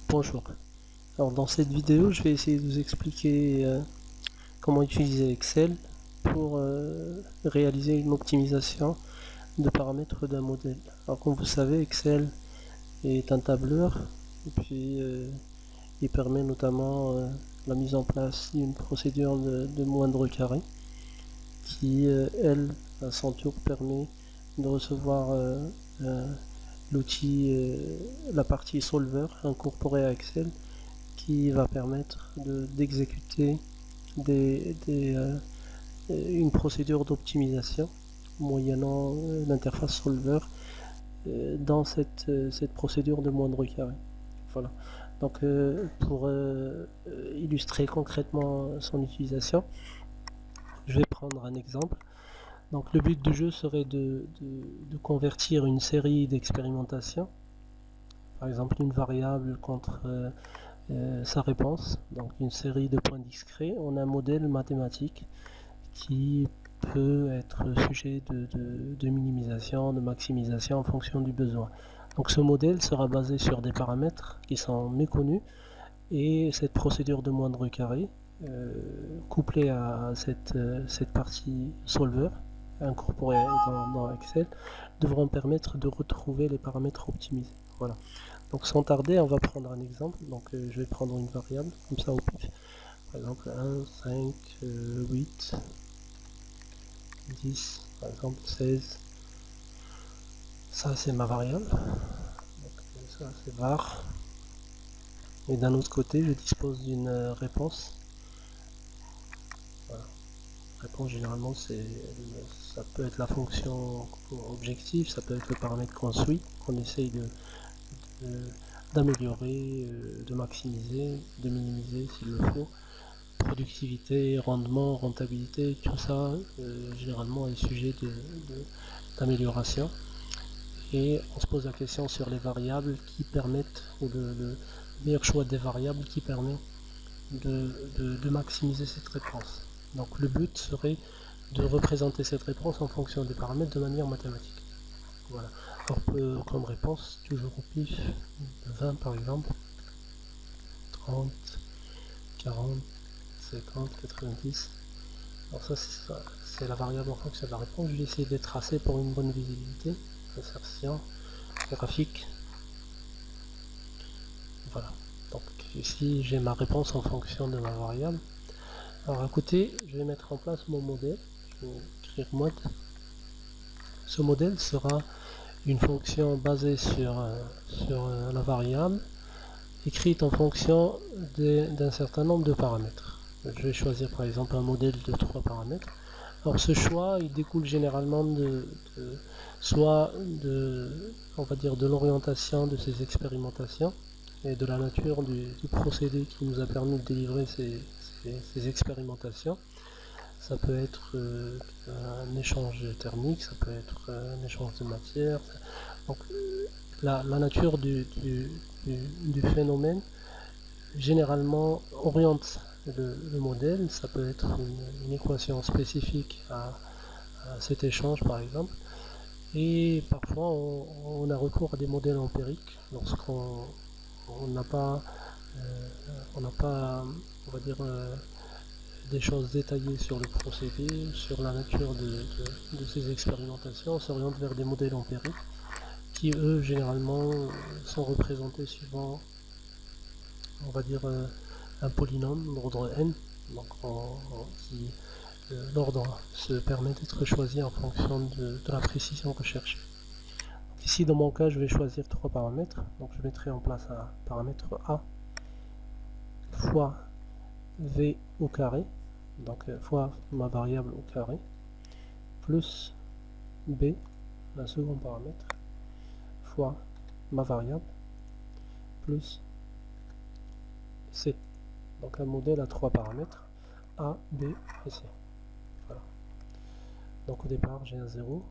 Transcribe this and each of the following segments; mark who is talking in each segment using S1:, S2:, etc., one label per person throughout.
S1: Bonjour. Alors dans cette vidéo, je vais essayer de vous expliquer comment utiliser Excel pour réaliser une optimisation de paramètres d'un modèle. Alors comme vous savez, Excel est un tableur et puis il permet notamment la mise en place d'une procédure de moindre carré qui, elle, à son tour permet de recevoir l'outil, la partie solver incorporée à Excel qui va permettre d'exécuter une procédure d'optimisation moyennant l'interface solver dans cette procédure de moindre carré. Voilà. Donc pour illustrer concrètement son utilisation, je vais prendre un exemple. Donc le but du jeu serait de convertir une série d'expérimentations, par exemple une variable contre sa réponse, donc une série de points discrets, en un modèle mathématique qui peut être sujet de minimisation, de maximisation en fonction du besoin. Donc ce modèle sera basé sur des paramètres qui sont méconnus et cette procédure de moindre carré couplée à cette partie solver incorporée dans Excel devront permettre de retrouver les paramètres optimisés. Voilà. Donc sans tarder, on va prendre un exemple. Donc je vais prendre une variable comme ça au pif. Par exemple 1, 5, 8, 10, par exemple 16. Ça c'est ma variable. Donc, ça c'est var. Et d'un autre côté, je dispose d'une réponse. Voilà. Réponse généralement ça peut être la fonction objectif, ça peut être le paramètre qu'on suit, qu'on essaye d'améliorer, de maximiser, de minimiser s'il le faut. Productivité, rendement, rentabilité, tout ça généralement est sujet d'amélioration. Et on se pose la question sur les variables qui permettent, ou le meilleur choix des variables qui permet de maximiser cette réponse. Donc le but serait de représenter cette réponse en fonction des paramètres de manière mathématique. Voilà. Alors comme réponse, toujours au pif, 20 par exemple, 30, 40, 50, 90. Alors ça c'est la variable en fonction de la réponse. Je vais essayer de les tracer pour une bonne visibilité. Insertion, graphique. Voilà. Donc ici j'ai ma réponse en fonction de ma variable. Alors à côté, je vais mettre en place mon modèle. Je vais écrire mode. Ce modèle sera une fonction basée sur la variable, écrite en fonction d'un certain nombre de paramètres. Je vais choisir par exemple un modèle de 3 paramètres. Alors ce choix, il découle généralement soit on va dire, de l'orientation de ces expérimentations et de la nature du procédé qui nous a permis de délivrer ces expérimentations. Ça peut être un échange thermique, ça peut être un échange de matière. Donc la nature du phénomène généralement oriente le modèle. Ça peut être une équation spécifique à cet échange par exemple. Et parfois on a recours à des modèles empiriques lorsqu'on n'a pas, on va dire, des choses détaillées sur le procédé, sur la nature de ces expérimentations. On s'oriente vers des modèles empiriques qui eux généralement sont représentés suivant, on va dire, un polynôme d'ordre n, donc qui l'ordre se permet d'être choisi en fonction de la précision recherchée. Donc ici dans mon cas je vais choisir 3 paramètres, donc je mettrai en place un paramètre a fois v au carré, donc fois ma variable au carré, plus b, un second paramètre, fois ma variable, plus c. Donc un modèle à 3 paramètres, a, b et c. Voilà. Donc au départ j'ai un 0,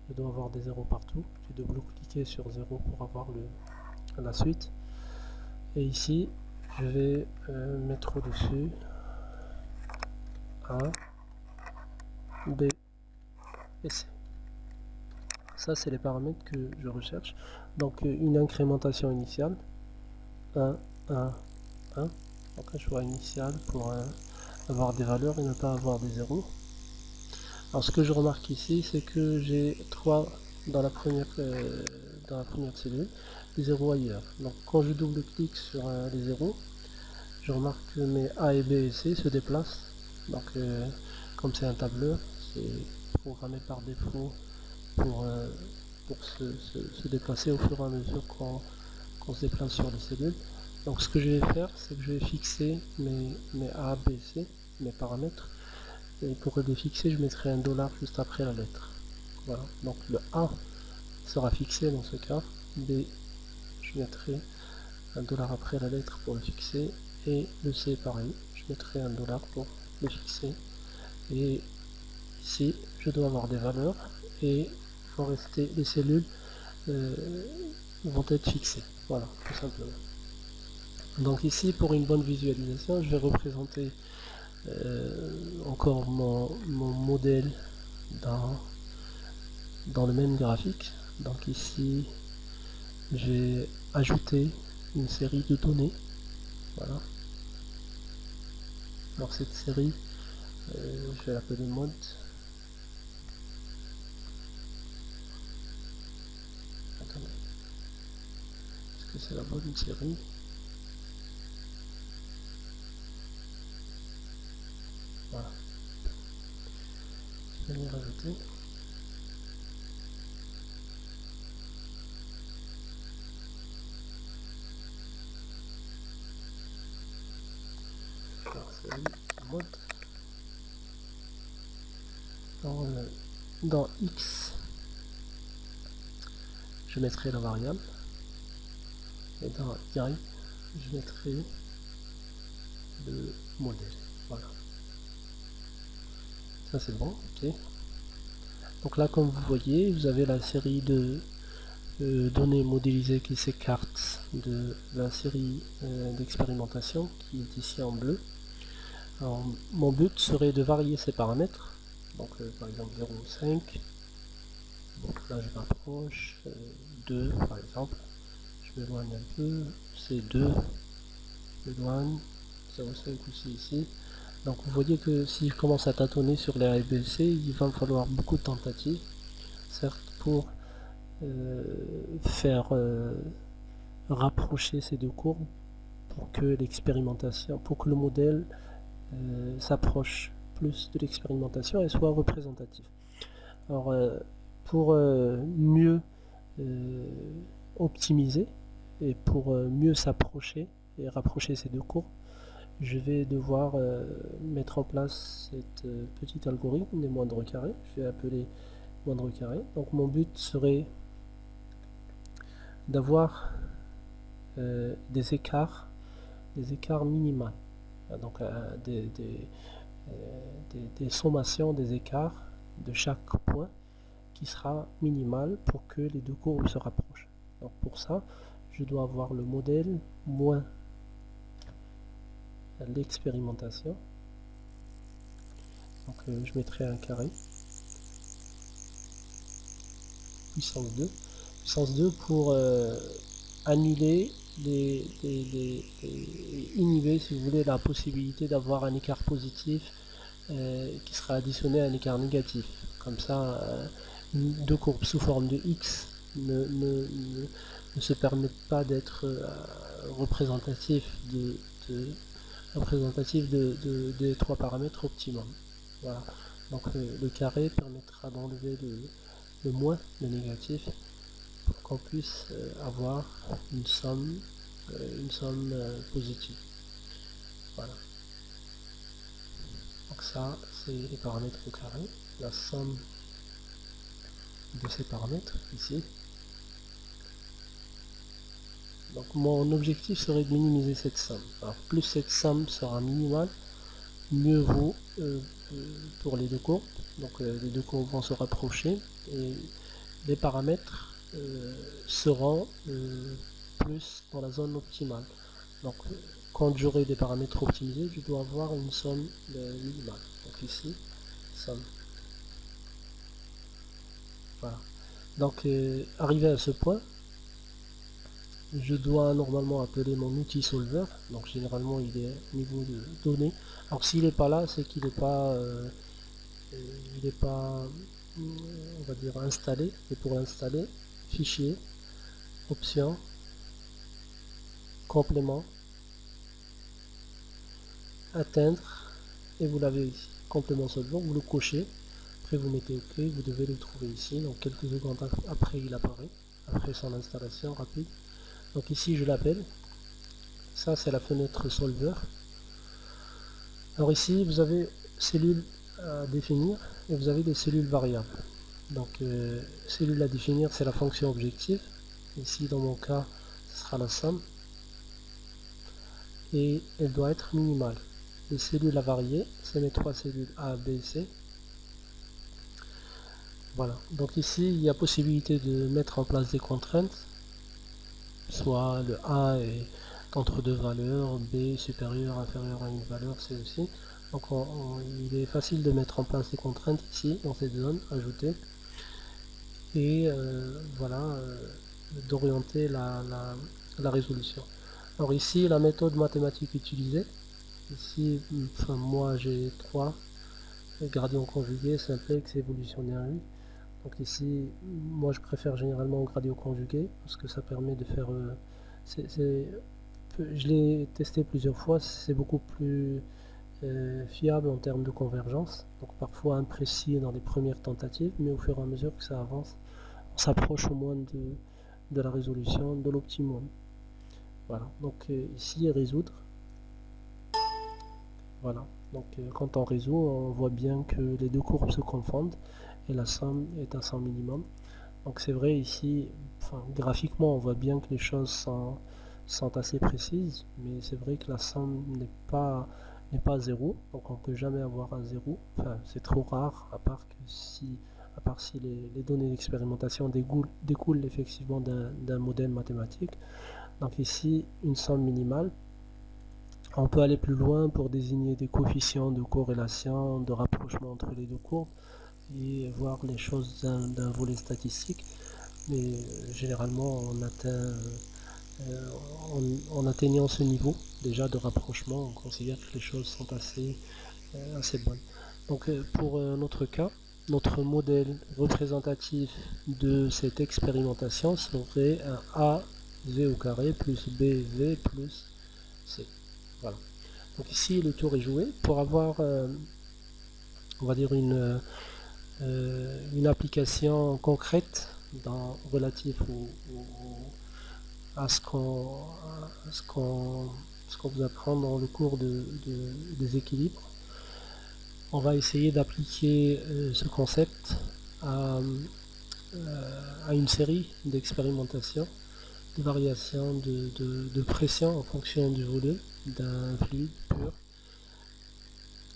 S1: je dois avoir des 0 partout, je vais double-cliquer sur 0 pour avoir la suite. Et ici je vais mettre au-dessus A, B et C. Ça c'est les paramètres que je recherche. Donc une incrémentation initiale, 1, 1, 1. Donc un choix initial pour avoir des valeurs et ne pas avoir des zéros. Alors ce que je remarque ici, c'est que j'ai 3 dans la première cellule, des zéros ailleurs. Donc quand je double-clique sur les zéros, je remarque que mes A et B et C se déplacent. Donc comme c'est un tableur, c'est programmé par défaut pour se déplacer au fur et à mesure qu'on se déplace sur les cellules. Donc ce que je vais faire, c'est que je vais fixer mes A, B, C, mes paramètres. Et pour les fixer, je mettrai un dollar juste après la lettre. Voilà, donc le A sera fixé dans ce cas. B, je mettrai un dollar après la lettre pour le fixer. Et le C, pareil, je mettrai un dollar pour le fixer. Et ici, je dois avoir des valeurs et vont rester les cellules vont être fixées. Voilà, tout simplement. Donc ici, pour une bonne visualisation, je vais représenter encore mon modèle dans le même graphique. Donc ici, j'ai ajouté une série de données. Voilà. Alors cette série, je vais l'appeler mode. Attendez. Est-ce que c'est la bonne série? Voilà. Je vais les rajouter. Alors série mode. Dans X, je mettrai la variable. Et dans Y, je mettrai le modèle. Voilà. Ça c'est bon, ok. Donc là, comme vous voyez, vous avez la série de données modélisées qui s'écartent de la série d'expérimentation qui est ici en bleu. Alors, mon but serait de varier ces paramètres. Donc par exemple 0,5. Donc là je m'approche. 2 par exemple. Je m'éloigne un peu. C'est 2. Je m'éloigne. 0,5 aussi ici. Donc vous voyez que si je commence à tâtonner sur les ABC, il va me falloir beaucoup de tentatives, certes, pour faire rapprocher ces deux courbes pour que l'expérimentation, pour que le modèle s'approche plus de l'expérimentation et soit représentatif. Alors pour mieux optimiser et pour mieux s'approcher et rapprocher ces deux courbes, je vais devoir mettre en place cette petite algorithme des moindres carrés. Je vais appeler moindre carré. Donc mon but serait d'avoir des écarts minimaux. Donc des sommations des écarts de chaque point qui sera minimal pour que les deux courbes se rapprochent. Donc pour ça, je dois avoir le modèle moins l'expérimentation. Donc je mettrai un carré. Puissance 2. Puissance 2 pour annuler inhiber, si vous voulez, la possibilité d'avoir un écart positif qui sera additionné à un écart négatif. Comme ça, deux courbes sous forme de x ne se permettent pas d'être représentatifs des trois paramètres optimum. Voilà. Donc le carré permettra d'enlever le moins, le négatif, pour qu'on puisse avoir une somme positive. Voilà. Donc ça, c'est les paramètres au carré, la somme de ces paramètres ici. Donc mon objectif serait de minimiser cette somme. Alors plus cette somme sera minimale, mieux vaut pour les deux courbes. Donc les deux courbes vont se rapprocher et les paramètres seront plus dans la zone optimale. Donc quand j'aurai des paramètres optimisés, je dois avoir une somme minimale. Donc ici, somme. Voilà. Donc arrivé à ce point, je dois normalement appeler mon outil solver, donc généralement il est au niveau de données. Alors s'il n'est pas là, c'est qu'il n'est pas, on va dire installé. Et pour l'installer, fichier, option, complément, atteindre, et vous l'avez ici, complément solver, vous le cochez, après vous mettez OK, vous devez le trouver ici, donc quelques secondes après il apparaît, après son installation rapide. Donc ici je l'appelle, ça c'est la fenêtre solver. Alors ici vous avez cellules à définir et vous avez des cellules variables. Donc cellule à définir, c'est la fonction objectif. Ici dans mon cas ce sera la somme et elle doit être minimale. Les cellules à varier, c'est mes trois cellules A, B, C. Voilà, donc ici il y a possibilité de mettre en place des contraintes, soit le A est entre deux valeurs, B supérieur, inférieur à une valeur, C aussi. Donc il est facile de mettre en place des contraintes ici, dans cette zone, ajouter, et voilà, d'orienter la résolution. Alors ici, la méthode mathématique utilisée, ici, enfin, moi j'ai 3, gradient conjugué, simplex, évolutionnaire. Donc ici, moi je préfère généralement gradient conjugué, parce que ça permet de faire... je l'ai testé plusieurs fois, c'est beaucoup plus fiable en termes de convergence, donc parfois imprécis dans les premières tentatives, mais au fur et à mesure que ça avance, on s'approche au moins de la résolution, de l'optimum. Voilà, donc ici résoudre. Voilà, donc quand on résout, on voit bien que les deux courbes se confondent et la somme est à 100 minimum. Donc c'est vrai ici, enfin, graphiquement on voit bien que les choses sont assez précises, mais c'est vrai que la somme n'est pas 0, donc on ne peut jamais avoir un 0, enfin c'est trop rare, à part si les données d'expérimentation découlent effectivement d'un modèle mathématique. Donc ici une somme minimale. On peut aller plus loin pour désigner des coefficients de corrélation, de rapprochement entre les deux courbes et voir les choses d'un volet statistique, mais généralement en atteignant ce niveau déjà de rapprochement, on considère que les choses sont assez bonnes. Donc pour notre cas, notre modèle représentatif de cette expérimentation serait un A V au carré plus B V plus C. Voilà. Donc ici le tour est joué. Pour avoir on va dire une application concrète relative à ce qu'on vous apprend dans le cours des équilibres. On va essayer d'appliquer ce concept à une série d'expérimentations, de variations de pression en fonction du volume d'un fluide pur.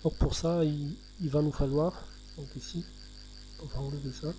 S1: Donc pour ça, il va nous falloir, donc ici, on va enlever ça.